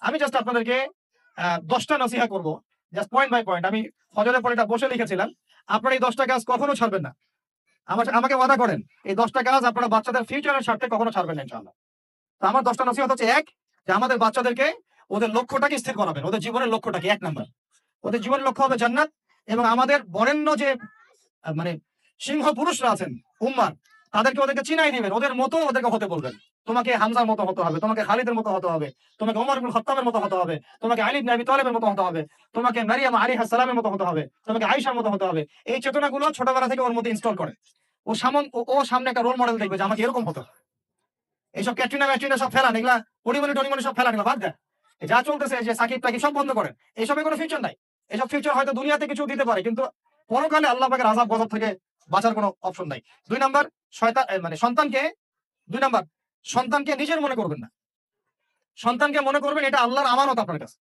আমি জাস্ট আপনাদেরকে 10টা নসিহা করব, জাস্ট পয়েন্ট বাই পয়েন্ট। আমি ফজরের পরে এটা বসে লিখেছিলাম। আপনারা এই 10টা কাজ কখনো ছাড়বেন না। আমাকে ওয়াদা করেন, এই 10টা কাজ আপনারা বাচ্চাদের ফিউচারের স্বার্থে কখনো ছাড়বেন না ইনশাআল্লাহ। তো আমার 10টা নসিহত হচ্ছে, এক, যে আমাদের বাচ্চাদেরকে ওদের লক্ষ্যটাকে স্থির করাবেন। ওদের জীবনের লক্ষ্যটাকে 1 নাম্বার। ওদের জীবনের লক্ষ্য হবে জান্নাত। এবং আমাদের বরেণ্য যে মানে সিংহ পুরুষরা আছেন উম্মার, ওদেরকে চিনাই দিবেন, ওদের মতো ওদেরকে হতে বলবেন। তোমাকে হামজার মতো হতে হবে, তোমাকে খালিদের মতো হতে হবে, তোমাকে ওমর ইবনে খাত্তাবের মতো হতে হবে, তোমাকে আলী ইবনে আবি তালেবের মতো হতে হবে, তোমাকে মারিয়াম আলাইহিস সালামের মতো হতে হবে, তোমাকে আয়েশার মতো হতে হবে। এই চেতনাগুলো ছোটবেলা থেকে ওর মধ্যে ইনস্টল করে। ও সামনে একটা রোল মডেল দেখবে যে আমাকে এরকম হতে হবে। এইসব ক্যাটরিনা ম্যাটরিনা সব ফেলান, এগুলা পরিমণি টরিমণি সব ফেলান, এগুলা বাদ দেন। যা চলতেছে যে সাকিব টাকিব সব বন্ধ করেন। এসবের কোনো ফিউচার নাই। এসব ফিউচার হয়তো দুনিয়াতে কিছু দিতে পারে, কিন্তু পরকালে আল্লাহ পাকের আযাব গজব থেকে বাঁচার কোনো অপশন নাই। 2 নাম্বার, সন্তানকে 2 নাম্বার, সন্তানকে নিজের মনে করবেন না। সন্তানকে মনে করবেন এটা আল্লাহর আমানত আপনার কাছে।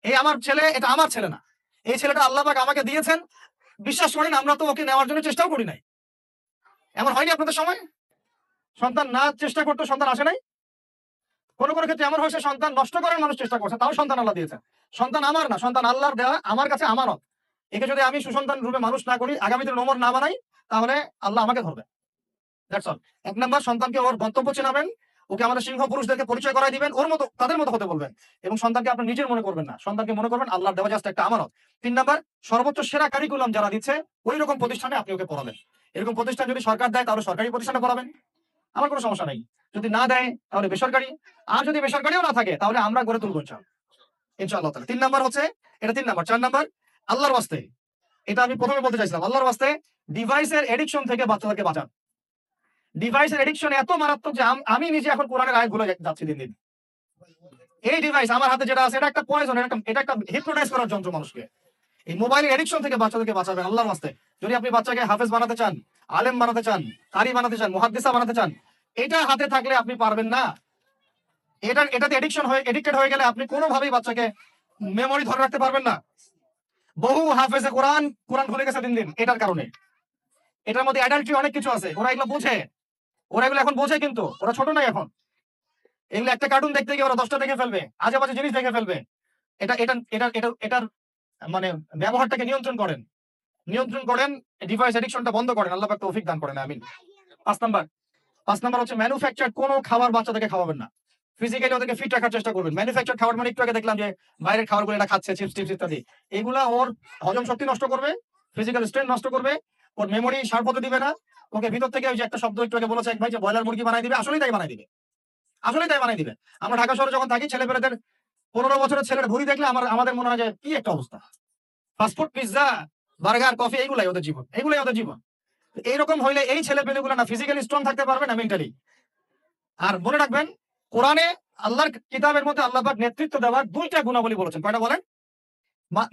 এই আমার ছেলে, এটা আমার ছেলে না। এই ছেলেটা আল্লাহ পাক আমাকে দিয়েছেন। বিশ্বাস করেন আমরা তো ওকে নেওয়ার জন্য চেষ্টাও করি নাই। এমন হয়নি আপনাদের সময়? সন্তান না চেষ্টা করতে সন্তান আসে নাই? কোন ক্ষেত্রে এমন হয়েছে সন্তান নষ্ট করার মানুষ চেষ্টা করছে, তাও সন্তান আল্লাহ দিয়েছেন। সন্তান আমার না, সন্তান আল্লাহর দেওয়া, আমার কাছে আমানত। একে যদি আমি সুসন্তান রূপে মানুষ না করি, আগামী দিনে ওমর না বানাই, তাহলে আল্লাহ আমাকে ধরবে। That's all. 1 নাম্বার, সন্তানকে ওর গন্তব্য চেনাবেন, ওকে আমাদের সিংহ পুরুষদেরকে পরিচয় করায় দিবেন, ওর মতো তাদের মতো হতে বলবেন। এবং সন্তানকে আপনার নিজের মনে করবেন না, সন্তানকে মনে করবেন আল্লাহর দেওয়া জাস্ট একটা আমানত। 3 নাম্বার, সর্বোচ্চ সেরা কারিকুলাম যারা দিচ্ছে ওই রকম প্রতিষ্ঠানে আপনি ওকে পড়াবেন। এরকম প্রতিষ্ঠান যদি সরকার দেয় তাহলে সরকারি প্রতিষ্ঠানে পড়াবেন, আমার কোনো সমস্যা নাই। যদি না দেয় তাহলে বেসরকারি, আর যদি বেসরকারিও না থাকে তাহলে আমরা গড়ে তুলবো ইনশাআল্লাহ তাআলা। 3 নাম্বার হচ্ছে, এটা 3 নাম্বার। 4 নাম্বার, আল্লাহর ওয়াস্তে, এটা আমি প্রথমে বলতে চাইছিলাম, আল্লাহর ওয়াস্তে ডিভাইসের এডিকশন থেকে বাচ্চাদেরকে বাঁচান। ডিভাইসের এডিকশন এত মারাত্মক যে আমি নিজে এখন কোরআনের আয়াত ভুলে যাচ্ছি দিন দিন। এই ডিভাইস আমার হাতে যেটা আছে, এটা একটা পয়জন, এটা একটা হিপনোটাইজ করার যন্ত্র মানুষকে। এই মোবাইলের এডিকশন থেকে বাচ্চাদেরকে বাঁচাবেন আল্লাহর ওয়াস্তে। যদি আপনি বাচ্চাকে হাফেজ বানাতে চান, আলেম বানাতে চান, কারি বানাতে চান, মুহাদ্দিসা বানাতে চান, এটা হাতে থাকলে আপনি পারবেন না। এটাতে এডিক্টেড হয়ে গেলে আপনি কোনোভাবেই বাচ্চাকে মেমোরি ধরে রাখতে পারবেন না। বহু হাফেজে কোরআন ভুলে গেছে দিন দিন এটার কারণে। এটার মধ্যে অ্যাডাল্ট্রি অনেক কিছু আছে, ওরা এগুলো বোঝে। ওরা এগুলো এখন বোঝে, কিন্তু ওরা ছোট নাই এখন। এগুলো একটা কার্টুন দেখতে গিয়ে ওরা 10টা দেখে ফেলবে, আজে বাজে জিনিস দেখে ফেলবে। এটা এটা এটা এটা এটার মানে ব্যবহারটাকে নিয়ন্ত্রণ করেন। ডিভাইস এডিকশনটা বন্ধ করেন। আল্লাহ পাক তৌফিক দান করেন, আমিন। 5 নাম্বার, 5 নাম্বার হচ্ছে ম্যানুফ্যাকচার্ড কোনো খাবার বাচ্চাদেরকে খাওয়াবেন না। ফিজিক্যালি ওদেরকে ফিট রাখার চেষ্টা করবেন। ম্যানুফ্যাকচার্ড খাবার মানে একটু আগে দেখলাম যে বাইরের খাবারগুলো এটা খাচ্ছে, চিপস টিপস ইত্যাদি। এগুলা ওর হজম শক্তি নষ্ট করবে, ফিজিক্যাল স্ট্রেংথ নষ্ট করবে, ওর মেমোরি শার্প হতে দিবে না। ওকে ভিতর থেকে ওই যে একটা শব্দ একটু আগে বলেছে এক ভাই, যে ব্রয়লার মুরগি বানাই দিবে, আসলেই তাই বানাই দিবে। আসলেই তাই বানাই দিবে। আমরা ঢাকা শহরে যখন থাকি, ছেলেপেলেদের 15 বছরের ছেলের ভুঁড়ি দেখলে আমাদের মনে হয় যে কি একটা অবস্থা। ফাস্টফুড, পিজ্জা, বার্গার, কফি, এগুলাই ওদের জীবন, এগুলাই ওদের জীবন। এইরকম হইলে এই ছেলেপেলেগুলো না ফিজিক্যালি স্ট্রং থাকতে পারবে না মেন্টালি। আর মনে রাখবেন, কোরআনে আল্লাহর কিতাবের মধ্যে আল্লাহ পাক নেতৃত্ব দেওয়ার 2টা গুণাবলী বলেছেন। কয়টা বলেন?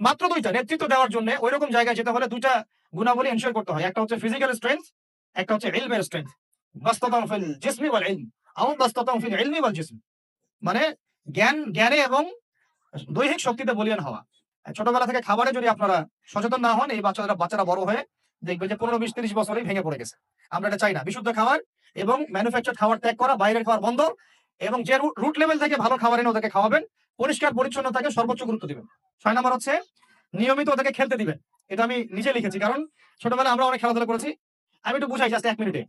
মাত্র 2টা। নেতৃত্ব দেওয়ার জন্য ওইরকম জায়গায় যেতে হলে 2টা গুণাবলী এনশিওর করতে হয়। একটা হচ্ছে ফিজিক্যাল স্ট্রেংথ, একটা হচ্ছে ইলমের স্ট্রেংথ। বাসতাতাম ফিল জিসমি ওয়াল ইলম আও বাসতাতাম ফিল ইলমি ওয়াল জিসম। মানে জ্ঞানে এবং দৈহিক শক্তিতে বলীয়ান হওয়া। ছোটবেলা থেকে খাবারে যদি আপনারা সচেতন না হন, এই বাচ্চারা বড় হয়ে দেখবে যে 15, 20, 30 বছরেই ভেঙে পড়ে গেছে। আমরা এটা চাই না। বিশুদ্ধ খাবার এবং ম্যানুফ্যাকচার্ড খাবার ত্যাগ করা, বাইরের খাবার বন্ধ, এবং যে রুট লেভেল থেকে ভালো খাবার এনে ওদেরকে খাওয়াবেন। পরিষ্কার পরিচ্ছন্নতাকে সর্বোচ্চ গুরুত্ব দিবেন। 6 নাম্বার হচ্ছে নিয়মিত ওদেরকে খেলতে দিবেন। এটা আমি নিজে লিখেছি, কারণ ছোটবেলায় আমরা অনেক খেলাধুলা করেছি। আমি একটু বুঝাই জাস্ট 1 মিনিটে।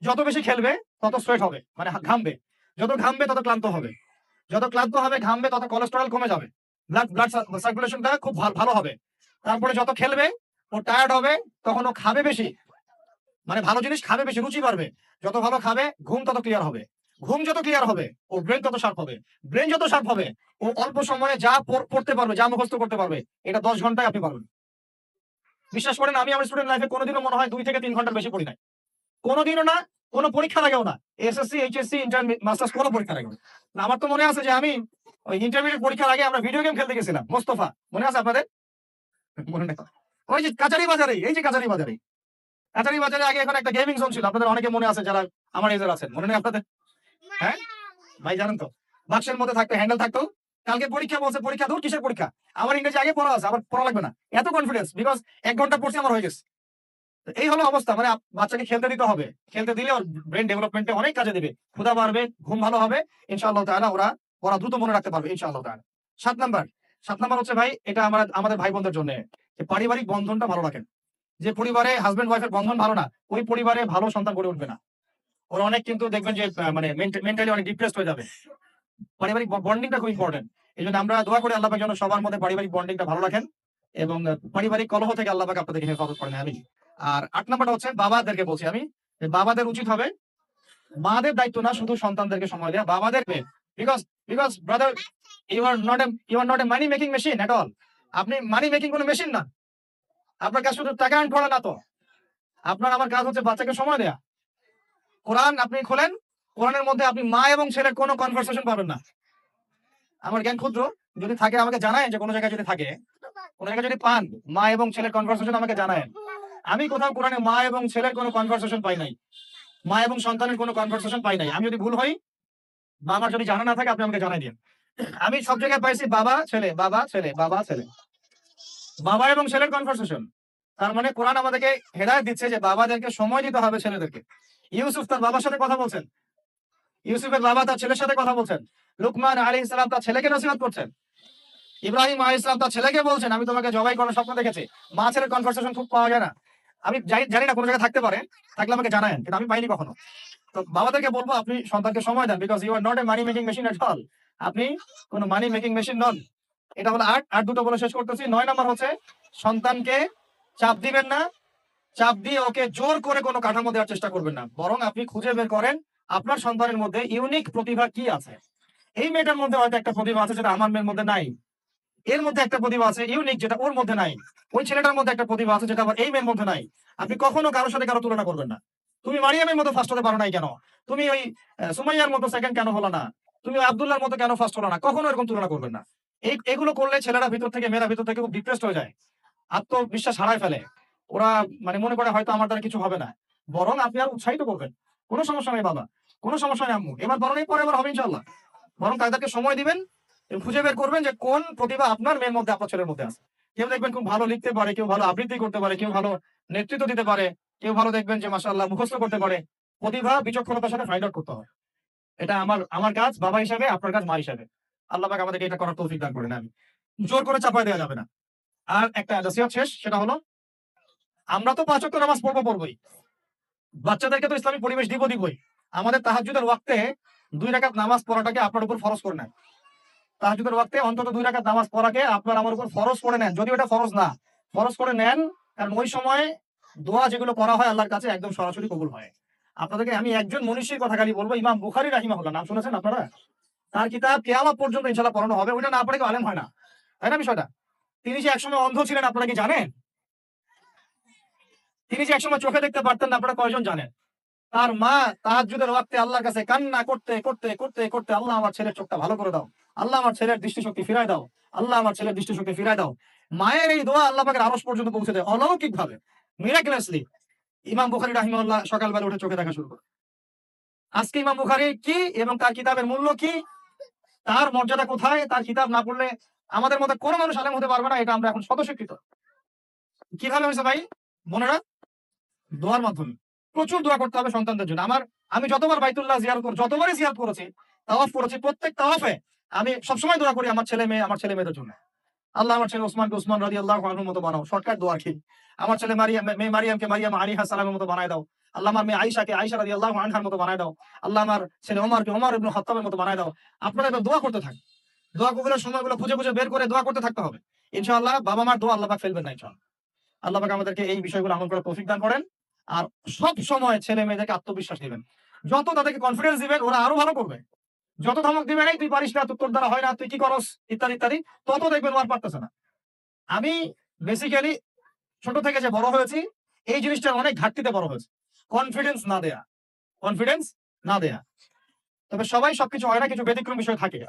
যত বেশি খেলবে তত সোয়েট হবে, মানে ঘামবে। যত ঘামবে তত ক্লান্ত হবে। যত ক্লান্ত হবে, ঘামবে, তত কোলেস্টেরল কমে যাবে। ব্লাড সার্কুলেশনটা খুব ভালো হবে। তারপরে যত খেলবে ও টায়ার্ড হবে, তখন ও খাবে বেশি, মানে ভালো জিনিস খাবে বেশি, রুচি বাড়বে। যত ভালো খাবে, ঘুম তত ক্লিয়ার হবে। ঘুম যত ক্লিয়ার হবে, ও ব্রেন তত শার্প হবে। ব্রেন যত শার্প হবে, ও অল্প সময়ে যা পড়তে পারবে, যা মুখস্থ করতে পারবে, এটা 10 ঘন্টায় আপনি পারবেন। বিশ্বাস করেন, আমি আমার স্টুডেন্ট লাইফে কোনোদিনও মনে হয় 2 থেকে 3 ঘন্টার বেশি পড়ি নাই। কোনোদিনও না, কোনো পরীক্ষার আগেও না। এসএসসি, এইচএসসি, ইন্টার, মাস্টার্স কোনো পরীক্ষার আগেও না। আমার তো মনে আছে যে আমি ওই ইন্টারমিডিয়েট পরীক্ষার আগে আমরা ভিডিও গেম খেলতে গেছিলাম মোস্তফা, মনে আছে আপনাদের? মনে নেই? ওই যে কাচারি বাজারে, এই যে কাচারি বাজারে, কাচারি বাজারে আগে এখন একটা গেমিং জোন ছিল, আপনাদের অনেকে মনে আছে যারা আমার এজের আছেন, মনে নেই আপনাদের? হ্যাঁ ভাই, জানেন তো? বাক্সের মধ্যে থাকতো, হ্যান্ডেল থাকতো। কালকে পরীক্ষা বলছে, পরীক্ষা দূর, কিসের পরীক্ষা? আমার ইংরেজি আগে পড়া আছে, আবার পড়া লাগবে না। এত কনফিডেন্স, বিকজ 1 ঘন্টা পড়ছি, আমার হয়ে গেছে। এই হলো অবস্থা। মানে বাচ্চাকে খেলতে দিতে হবে। খেলতে দিলে ওর ব্রেন ডেভেলপমেন্টে অনেক কাজে দিবে। ক্ষুধা বাড়বে, ঘুম ভালো হবে, ইনশাআল্লাহ তাআলা ওরা ওরা দ্রুত মনে রাখতে পারবে ইনশাআল্লাহ তাআলা। 7 নাম্বার হচ্ছে ভাই, এটা আমাদের ভাই বোনদের জন্য, যে পারিবারিক বন্ধনটা ভালো রাখেন। যে পরিবারে হাজবেন্ড ওয়াইফের বন্ধন ভালো না, ওই পরিবারে ভালো সন্তান গড়ে উঠবে না। ওরা অনেক কিন্তু দেখবেন যে মানে মেন্টালি অনেক ডিপ্রেসড হয়ে যাবে। পারিবারিক বন্ডিংটা খুব ইম্পর্টেন্ট। এইজন্য আমরা দোয়া করি আল্লাহ পাক যেন সবার মধ্যে পারিবারিক বন্ডিংটা ভালো রাখেন এবং পারিবারিক কলহ থেকে আল্লাহ পাক আপনাদেরকে হেফাজত করেন, আমিন। আর 8 নাম্বারটা হচ্ছে বাবাদেরকে বলছি আমি, যে বাবাদের উচিত হবে মাদের দায়িত্ব না শুধু সন্তানদেরকে সময় দেওয়া, বাবাদেরকে। Because because brother, you are not a money making machine at all. আপনি মানি মেকিং কোনো মেশিন না। আপনার কাজ শুধু টাকা আর্ন করা না তো। আপনার আমার কাজ হচ্ছে বাচ্চাকে সময় দেয়া। কোরআন আপনি খোলেন, কোরআনের মধ্যে আপনি মা এবং ছেলের কোনো কনভারসেশন পাবেন না। আমার জ্ঞান ক্ষুদ্র, যদি থাকে আমাকে জানায়, যে কোনো জায়গায় যদি থাকে, কোনো জায়গায় যদি পান মা এবং ছেলের কনভারসেশন আমাকে জানায়। আমি কোথাও কোরআনে মা এবং ছেলের কোনো কনভারসেশন পাই নাই, মা এবং সন্তানের কোনো কনভারসেশন পাই নাই। আমি যদি ভুল হই বা আমার যদি জানা না থাকে আপনি আমাকে জানাই দিন। আমি সব জায়গায় পাইছি বাবা ছেলে, বাবা ছেলে, বাবা ছেলে, বাবা এবং ছেলের কনভারসেশন। তার মানে কোরআন আমাদেরকে হেদায়েত দিচ্ছে যে বাবাদেরকে সময় দিতে হবে ছেলেদেরকে। ইউসুফ তার বাবার সাথে কথা বলছেন, ইউসুফের বাবা তার ছেলের সাথে কথা বলছেন, লুকমান আলাইহিস সালাম তার ছেলেকে নসিহত করছেন, ইব্রাহিম আলাইহিস সালাম তার ছেলেকে বলছেন আমি তোমাকে জবাই করার স্বপ্ন দেখেছি। মা ছেলের কনভারসেশন খুব পাওয়া যায় না। আমি জানি না কোনো জায়গায় থাকতে পারে, থাকলে আমাকে জানায়েন, কিন্তু আমি পাইনি কখনো। তো বাবাদেরকে বলবো আপনি সন্তানকে সময় দেন, because you are not a money making machine at all. আপনি কোনো মানি মেকিং মেশিন নন। এটা হলো 8। আর দুটো বলে শেষ করতেছি। 9 নাম্বার হচ্ছে সন্তানকে চাপ দিবেন না, চাপ দিয়ে ওকে জোর করে কোনো কাঠামো দেওয়ার চেষ্টা করবেন না, বরং আপনি খুঁজে বের করেন আপনার সন্তানের মধ্যে ইউনিক প্রতিভা কি আছে। এই মেয়েটার মধ্যে হয়তো একটা প্রতিভা আছে যেটা আমার মেয়ের মধ্যে নাই, এর মধ্যে একটা প্রতিভা আছে ইউনিক যেটা ওর মধ্যে নাই, ওই ছেলেটার মধ্যে একটা প্রতিভা আছে যেটা আবার এই মেয়ের মধ্যে নাই। আপনি কখনো কারোর সাথে কারো তুলনা করবেন না। তুমি মারিয়ামের মতো ফার্স্ট হতে পারো নাই কেন, তুমি ওই সুমাইয়ার মতো সেকেন্ড কেন হলো না, তুমি ওই আব্দুল্লাহর মতো কেন ফার্স্ট হলো না, কখনো এরকম তুলনা করবেন না। এগুলো করলে ছেলেরা ভিতর থেকে, মেয়েরা ভিতর থেকে খুব ডিপ্রেসড হয়ে যায়, আত্মবিশ্বাস হারায় ফেলে। ওরা মানে মনে করে হয়তো আমার দ্বারা কিছু হবে না। বরং আপনি আর উৎসাহিত করবেন, কোনো সমস্যা নেই বাবা, কোনো সমস্যা নেই আম্মু, এবার বরং এই পরে এবার হবে ইনশাল্লাহ। বরং তাদেরকে সময় দিবেন এবং খুঁজে বের করবেন যে কোন প্রতিভা আপনার মেয়ের মধ্যে, আপনার ছেলের মধ্যে আছে। কেউ দেখবেন খুব ভালো লিখতে পারে, কেউ ভালো আবৃত্তি করতে পারে, কেউ ভালো নেতৃত্ব দিতে পারে, কেউ ভালো দেখবেন যে মাশাআল্লাহ মুখস্থ করতে পারে। প্রতিভা বিচক্ষণতার সাথে ফাইন্ড আউট করতে হয়। এটা আমার কাজ বাবা হিসাবে, আপনার কাজ মা হিসাবে। আল্লাহ পাক আমাদেরকে এটা করার তৌফিক দান করেন, আমি জোর করে চাপায় দেওয়া যাবে না। আর একটা নসিহত শেষ, সেটা হলো আমরা তো 5 ওয়াক্ত নামাজ পড়বই, বাচ্চাদেরকে তো ইসলামিক পরিবেশ দিবই। আমাদের তাহাজ্জুদের ওয়াক্তে 2 রাকাত নামাজ পড়াটাকে আপনার উপর ফরজ করে নেন। তাহাজ্জুদের ওয়াক্তে অন্তত 2 রাকাত নামাজ পড়াকে আপনার আমার উপর ফরজ করে নেন, যদিও এটা ফরজ না, ফরজ করে নেন। কারণ ওই সময় দোয়া যেগুলো করা হয় আল্লাহর কাছে একদম সরাসরি কবুল হয়। আপনাদেরকে আমি একজন মনীষীর কথা খালি বলবো, ইমাম বুখারী রাহিমাহুল্লাহ, নাম শুনেছেন আপনারা? তার কিতাব কিয়ামত পর্যন্ত ইনশাআল্লাহ পড়ানো হবে, ওইটা না পড়ে কেউ আলেম হয় না, তাই না বিষয়টা? তিনি যে একসময় অন্ধ ছিলেন আপনারা কি জানেন? তিনি যে একসময় চোখে দেখতে পারতেন না, আপনারা কয়জন জানেন? তার মা তাহাজ্জুদের ওয়াক্তে আল্লাহর কাছে কান্না করতে করতে করতে করতে, আল্লাহ আমার ছেলের চোখটা ভালো করে দাও, আল্লাহ আমার ছেলের দৃষ্টিশক্তি ফিরায় দাও, আল্লাহ আমার ছেলের দৃষ্টিশক্তি ফিরায় দাও। মায়ের এই দোয়া আল্লাহ পাকের আরশ পর্যন্ত পৌঁছে দেয় অলৌকিক ভাবে, মিরাকুলাসলি। ইমাম বুখারী রাহিমাহুল্লাহ সকালবেলা উঠে চোখে দেখা শুরু করে। আজকে ইমাম বুখারী কি এবং তার কিতাবের মূল্য কি, তার মর্যাদা কোথায়, তার কিতাব না পড়লে আমাদের মধ্যে কোনো মানুষ আলেম হতে পারবে না, এটা আমরা এখন স্বতঃস্বীকৃত। কিভাবে হয়েছে ভাই বোনেরা? দোয়ার মাধ্যমে। প্রচুর দোয়া করতে হবে সন্তানদের জন্য। আমি যতবার বাইতুল্লাহ যতবারই জিয়ারত করেছি, তাওয়াফ করেছি, প্রত্যেক তাওয়াফে আমি সবসময় দোয়া করি আমার ছেলে মেয়েদের জন্য। আল্লাহ আমার ছেলে ওসমানকে ওসমান রাদিয়াল্লাহু আনহুর মতো বানাও, শর্টকাট দোয়া কি। আমার ছেলে মেয়ে মারিয়ামকে মারিয়াম আলাইহিস সালামের মতো বানায় দাও। আল্লাহ আমার মেয়ে আয়েশাকে আয়েশা রাদিয়াল্লাহু আনহার মতো বানায় দাও। আল্লাহ আমার ছেলে ওমরকে ওমর ইবনে খাত্তাবের মতো বানায় দাও। আপনারা এবার দোয়া করতে থাকুন। দোয়া কবুলের সময়গুলো খুঁজে খুঁজে বের করে দোয়া করতে থাকতে হবে। ইনশাআল্লাহ বাবা মার দোয়া আল্লাহ পাক ফেলবেন না ইনশাআল্লাহ। আল্লাহ পাক আমাদেরকে এই বিষয়গুলো আমল করার তৌফিক দান করেন। আর সব সময় ছেলে মেয়েদেরকে আত্মবিশ্বাস দিবেন। যত তাদেরকে কনফিডেন্স দিবেন ওরা আরো ভালো করবে। যত ধমক দিবেন এই তুই পারিস না, তোর দ্বারা হয় না, তুই কি করস, ইত্যাদি ইত্যাদি, তত দেখবেন ও আর পারতেছে না। আমি বেসিক্যালি ছোট থেকে যে বড় হয়েছি, এই জিনিসটার অনেক ঘাটতিতে বড় হয়েছে। কনফিডেন্স না দেয়া, কনফিডেন্স না দেয়া। তবে সবাই সবকিছু হয় না, কিছু ব্যতিক্রম বিষয় থাকে।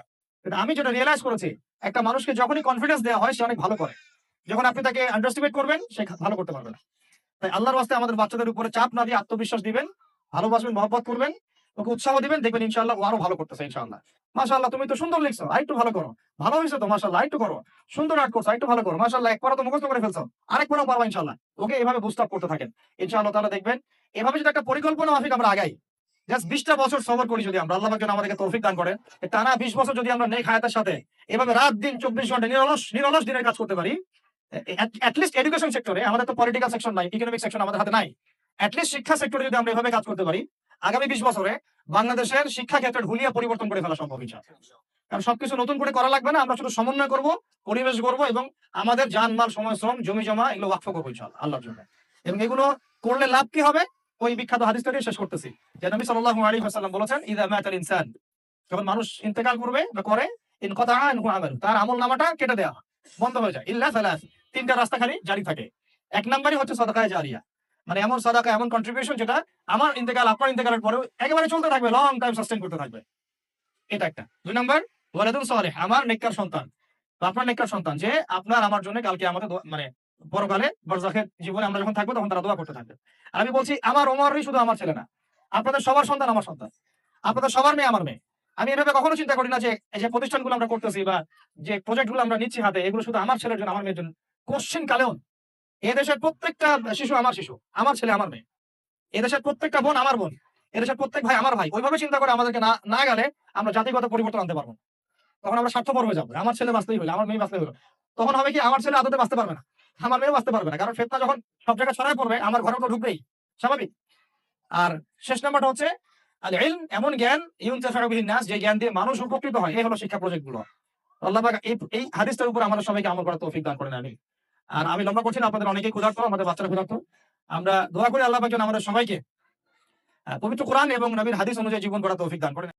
কিন্তু আমি যেটা রিয়েলাইজ করেছি, একটা মানুষকে যখনই কনফিডেন্স দেওয়া হয় সে অনেক ভালো করে। যখন আপনি তাকে আন্ডারস্টিমেট করবেন সে ভালো করতে পারবে না। তাই আল্লাহর ওয়াস্তে আমাদের বাচ্চাদের উপরে চাপ না দিয়ে আত্মবিশ্বাস দিবেন, ভালোবাসবেন, মহব্বত করবেন, ওকে উৎসাহ দিবেন, দেখবেন ইনশাআল্লাহ ও আরো ভালো করতেছে ইনশাআল্লাহ। মাশাআল্লাহ তুমি তো সুন্দর লিখছো, আরেকটু ভালো করো। ভালো হয়েছে তো মাশাআল্লাহ, আরেকটু করো। সুন্দর আর্ট করছো, আরেকটু ভালো করো। মাশাআল্লাহ এক পারা তো মুখস্থ করে ফেলছো, আরেক পারাও পারবা ইনশাআল্লাহ। ওকে এভাবে বুস্ট আপ করতে থাকেন। ইনশাআল্লাহ তাআলা দেখবেন এভাবে যদি একটা পরিকল্পনা মাফিক আমরা আগাই, জাস্ট 20টা বছর সবর করি যদি আমরা, আল্লাহ পাক যেন আমাদেরকে তৌফিক দান করেন, টানা 20 বছর যদি আমরা নেক হায়াতের সাথে এভাবে রাত দিন 24 ঘন্টা নিরলস দিনের কাজ করতে পারি, লিস্ট এডুকেশন সেক্টরে, আমাদের তো পলিটিক্যাল সেকশন নাই, ইকোনমিক সেকশন আমাদের হাতে নাই, লিস্ট শিক্ষা সেক্টরে যদি আমরা এভাবে কাজ করতে পারি, আগামী 20 বছরে বাংলাদেশের শিক্ষা ক্ষেত্রে হুলিয়া পরিবর্তন করে ফেলা সম্ভব ইনশাআল্লাহ। কারণ সবকিছু নতুন করে করা লাগবে না, আমরা শুধু সমন্বয় করব, পরিবেশ করব এবং আমাদের জানমাল, সময়, শ্রম, জমি জমা এগুলো ওয়াকফ করবো ইনশাআল্লাহ আল্লাহর জন্য। এবং এগুলো করলে লাভ কি হবে, ওই বিখ্যাত হাদিসটা দিয়ে শেষ করতেছি, যে নবী সাল্লাল্লাহু আলাইহি ওয়াসাল্লাম বলেছেন, ইযা মাতাল ইনসান, যখন মানুষ ইন্তেকাল করবে বা করে, ইনকাতা আনহু আমালু, তার আমলনামাটা কেটে দেওয়া হয়, বন্ধ হয়ে যায়, ইল্লা সালাস, তিনটা রাস্তা খালি জারি থাকে। এক নম্বরই হচ্ছে সাদাকায়ে জারিয়া, মানে এমন সাদাকা, এমন কন্ট্রিবিউশন যেটা আমার ইন্তেকাল, আপনার ইন্তেকালের পরেও একেবারে চলতে থাকবে, লং টাইম সাস্টেইন করতে থাকবে, এটা একটা। দুই নম্বর ওয়ালাদুন সালেহ, আমার নেককার সন্তান বা আপনার নেককার সন্তান, যে আপনার আমার জন্য কালকে আমাদের মানে পরকালে বারজাখের জীবনে আমরা যখন থাকবো তখন তারা দোয়া করতে থাকবে। আর আমি বলছি, আমার ওমরই শুধু আমার ছেলে না, আপনাদের সবার সন্তান আমার সন্তান, আপনাদের সবার মেয়ে আমার মেয়ে। আমি এভাবে কখনো চিন্তা করি না যে এই যে প্রতিষ্ঠানগুলো আমরা করতেছি বা যে প্রজেক্টগুলো আমরা নিচ্ছি হাতে, এগুলো শুধু আমার ছেলের জন্য, আমার মেয়ের জন্য। কোশ্চিন কালেও এদেশের প্রত্যেকটা শিশু, আমার ছেলে আমার মেয়ে। এদেশের প্রত্যেকটা বোন আমার বোন, এদেশের প্রত্যেক ভাই আমার ভাই। ওইভাবে চিন্তা করে আমাদেরকে না না গেলে আমরা জাতিগত পরিবর্তন আনতে পারবো না। তখন আমরা স্বার্থপর হয়ে যাবো, আমার ছেলে বাঁচতেই হইলো, আমার মেয়ে বাঁচতেই হলো। তখন হবে কি, আমার ছেলে আদতে বাঁচতে পারবে না, আমার মেয়েও বাঁচতে পারবে না, কারণ ফেতনা যখন সব জায়গায় ছড়ায় পড়বে, আমার ঘরে তো ঢুকবেই, স্বাভাবিক। আর শেষ নাম্বারটা হচ্ছে আল ইলম, এমন জ্ঞান ইউনতাফাউ বিহিন নাস, যে জ্ঞান দিয়ে মানুষ উপকৃত হয়, এই হলো শিক্ষা প্রজেক্ট গুলো। আল্লাহ পাক এই হাদিসটার উপর আমাদের সবাইকে আমল করার তৌফিক দান করেন, আমিন। আর আমি লম্বা করছি না, আপনাদের অনেকেই ক্ষুধার্ত, আমাদের বাচ্চারা ক্ষুধার্ত। আমরা দোয়া করি আল্লাহ পাক যেন আমাদের সবাইকে পবিত্র কোরআন এবং নবীর হাদিস অনুযায়ী জীবন করার তৌফিক দান করেন।